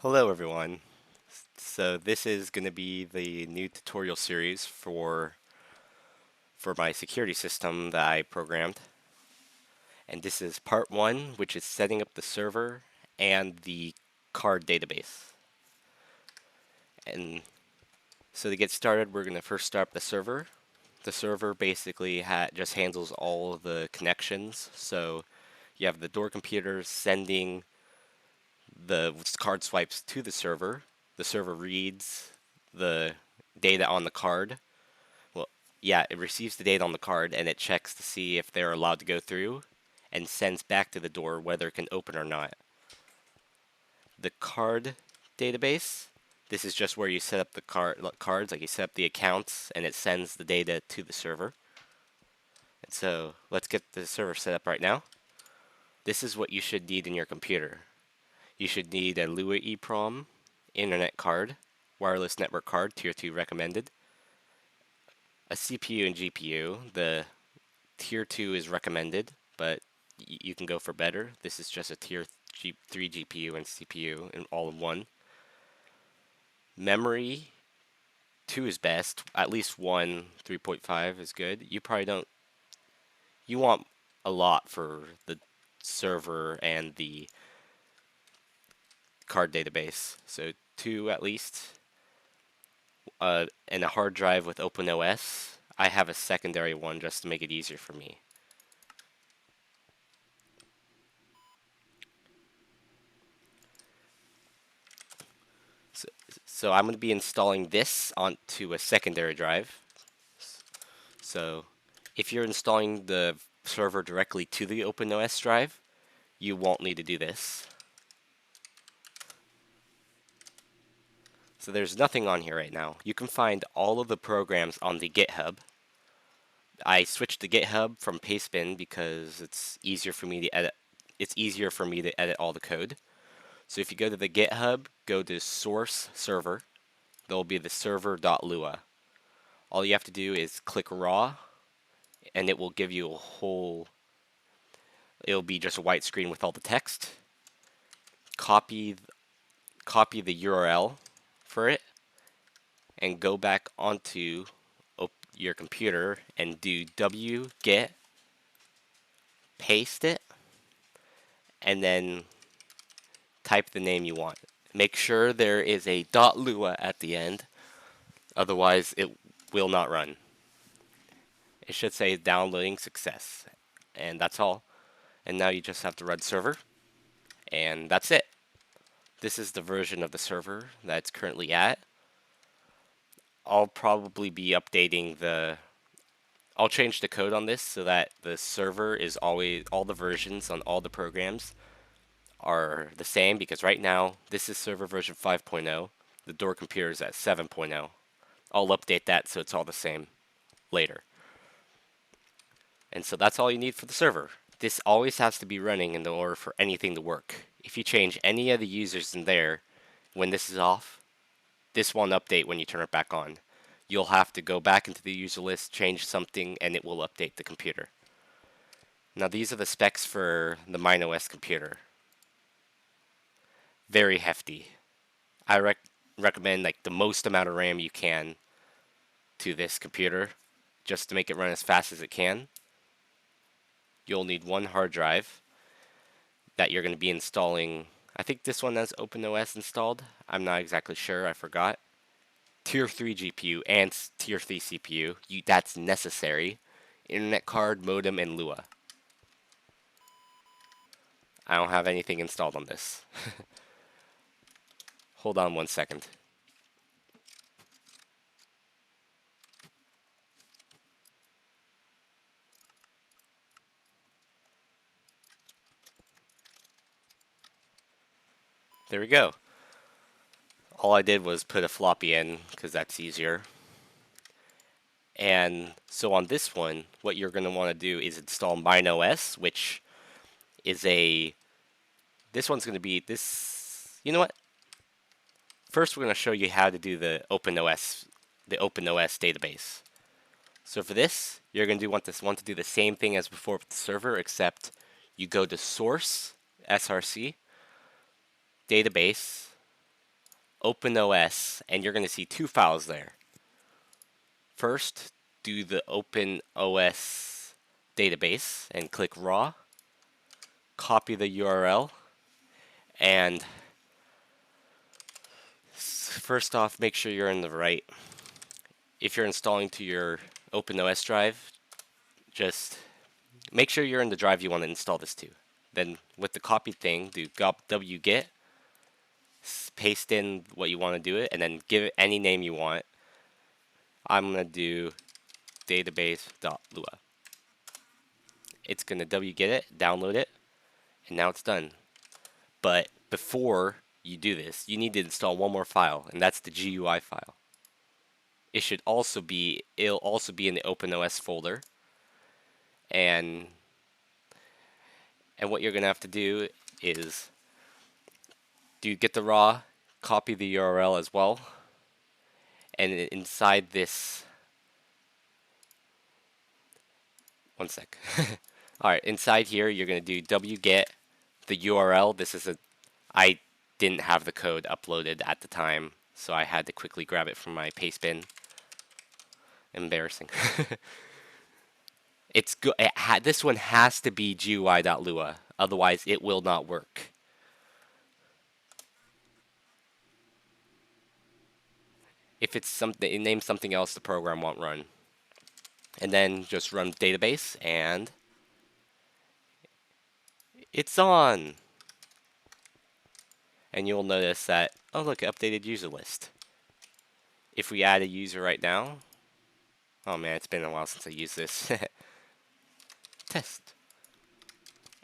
Hello everyone. So this is going to be the new tutorial series for my security system that I programmed. And this is part 1, which is setting up the server and the card database. And so to get started, we're going to first start up the server. The server basically just handles all of the connections. So you have the door computers sending the card swipes to the server. The server reads the data on the card. Well, yeah, it receives the data on the card and it checks to see if they're allowed to go through and sends back to the door whether it can open or not. The card database, this is just where you set up the cards, like you set up the accounts and it sends the data to the server. And so let's get the server set up right now. This is what you should need in your computer. You should need a Lua EEPROM, internet card, wireless network card, tier 2 recommended, a CPU and GPU. The tier 2 is recommended, but you can go for better. This is just a tier 3 GPU and CPU in all in one. Memory 2 is best. At least one 3.5 is good. You want a lot for the server and the card database. So 2 at least. And a hard drive with OpenOS. I have a secondary one just to make it easier for me. So, so I'm going to be installing this onto a secondary drive. So if you're installing the server directly to the OpenOS drive, you won't need to do this. So there's nothing on here right now. You can find all of the programs on the GitHub. I switched to GitHub from pastebin because it's easier for me to edit. It's easier for me to edit all the code. So if you go to the GitHub, go to source server. There'll be the server.lua. All you have to do is click raw, and it will give you a whole. It'll be just a white screen with all the text. Copy the URL for it, and go back onto your computer and do wget, paste it, and then type the name you want. Make sure there is a .lua at the end, otherwise it will not run. It should say downloading success, and that's all. And now you just have to run server, and that's it. This is the version of the server that it's currently at. I'll probably be updating I'll change the code on this so that the server is always, all the versions on all the programs are the same, because right now this is server version 5.0. The door computer is at 7.0. I'll update that so it's all the same later. And so that's all you need for the server. This always has to be running in order for anything to work. If you change any of the users in there when this is off, this won't update when you turn it back on. You'll have to go back into the user list, change something, and it will update the computer. Now these are the specs for the MineOS computer. Very hefty. I recommend like the most amount of RAM you can to this computer just to make it run as fast as it can. You'll need one hard drive that you're going to be installing. I think this one has OpenOS installed. I'm not exactly sure. I forgot. Tier 3 GPU and Tier 3 CPU. That's necessary. Internet card, modem, and Lua. I don't have anything installed on this. Hold on 1 second. There we go. All I did was put a floppy in because that's easier. And so on this one, what you're going to want to do is install MineOS, which is this one's going to be this. You know what? First, we're going to show you how to do the OpenOS database. So for this, you're going to want to do the same thing as before with the server, except you go to source, src, database, OpenOS, and you're going to see two files there. First, do the OpenOS database and click raw, copy the URL, and first off, make sure you're in the right. If you're installing to your OpenOS drive, just make sure you're in the drive you want to install this to. Then with the copy thing, do wget, paste in what you want to do it, and then give it any name you want. I'm going to do database.lua. It's going to wget it, download it, and now it's done. But before you do this, you need to install one more file, and that's the GUI file. It'll also be in the OpenOS folder. And what you're going to have to do is get the raw, copy the URL as well, and inside this, one sec. Alright, inside here you're going to do wget the URL. I didn't have the code uploaded at the time, so I had to quickly grab it from my pastebin. Embarrassing. It's good. This one has to be GUI.lua, otherwise it will not work. If it's something, it names something else, the program won't run. And then just run database, and it's on. And you'll notice that, oh look, updated user list. If we add a user right now, oh man, it's been a while since I used this. Test.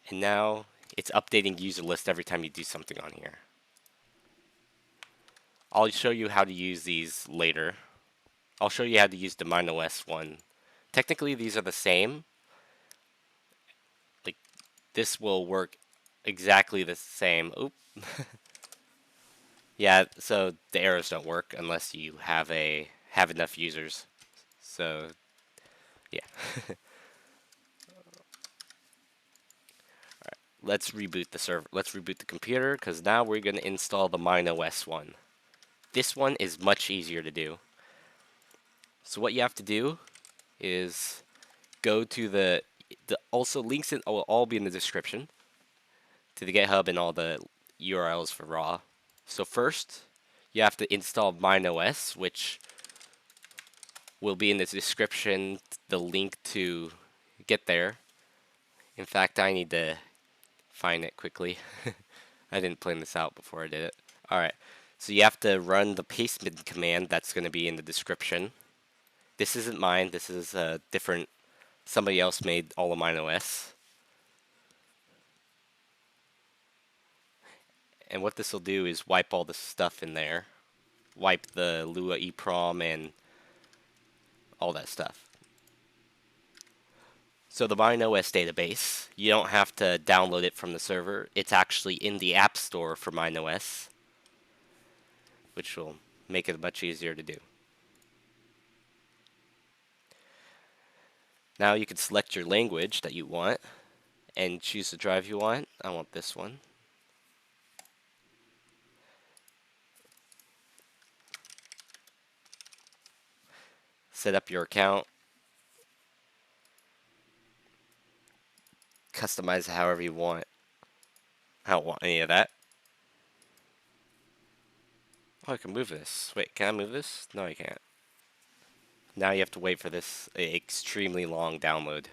And now it's updating user list every time you do something on here. I'll show you how to use these later. I'll show you how to use the MineOS one. Technically, these are the same. Like, this will work exactly the same. Oop. Yeah, so the arrows don't work unless you have enough users. So, yeah. Alright, let's reboot the server. Let's reboot the computer, because now we're going to install the MineOS one. This one is much easier to do. So what you have to do is go to the also links will all be in the description to the GitHub and all the URLs for raw. So first, you have to install MineOS, which will be in the description, the link to get there. In fact, I need to find it quickly. I didn't plan this out before I did it. Alright, so you have to run the pastebin command that's going to be in the description. This isn't mine, this is a different, somebody else made all of MineOS. And what this will do is wipe all the stuff in there. Wipe the Lua EEPROM and all that stuff. So the MineOS database, you don't have to download it from the server. It's actually in the App Store for MineOS, which will make it much easier to do. Now you can select your language that you want and choose the drive you want. I want this one. Set up your account. Customize it however you want. I don't want any of that. Oh, I can move this. Wait, can I move this? No, I can't. Now you have to wait for this extremely long download.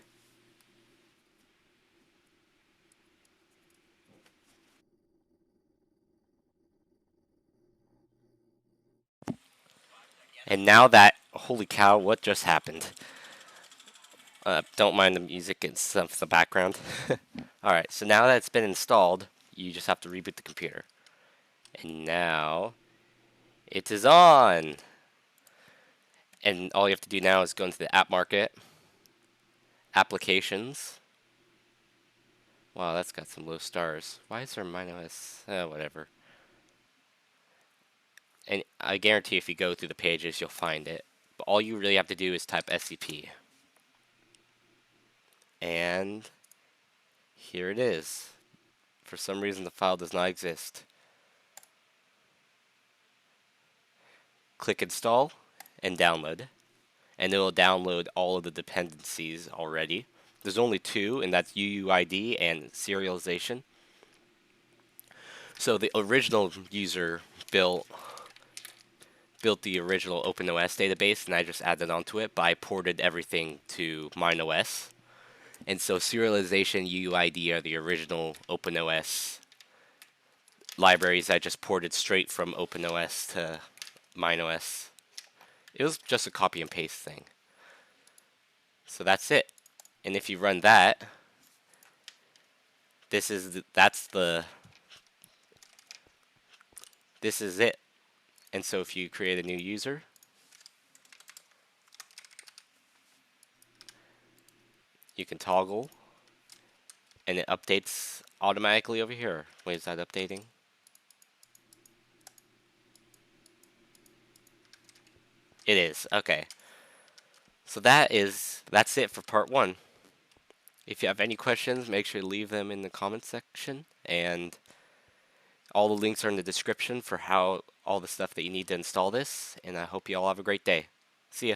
And now that, holy cow, what just happened? Don't mind the music and stuff in the background. Alright, so now that it's been installed, you just have to reboot the computer. And now, it is on! And all you have to do now is go into the app market, applications. Wow, that's got some low stars. Why is there MineOS? Whatever. And I guarantee if you go through the pages, you'll find it. But all you really have to do is type SCP. And here it is. For some reason, the file does not exist. click install and download, and it will download all of the dependencies already. There's only two, and that's UUID and serialization. So the original user built the original OpenOS database, and I just added onto it, but I ported everything to MineOS. And so serialization, UUID are the original OpenOS libraries I just ported straight from OpenOS to MineOS. It was just a copy and paste thing. So that's it. And if you run that, this is it. And so if you create a new user, you can toggle, and it updates automatically over here. Wait, is that updating? It is. Okay. So that's it for part 1. If you have any questions, make sure to leave them in the comments section, and all the links are in the description for all the stuff that you need to install this, and I hope you all have a great day. See ya.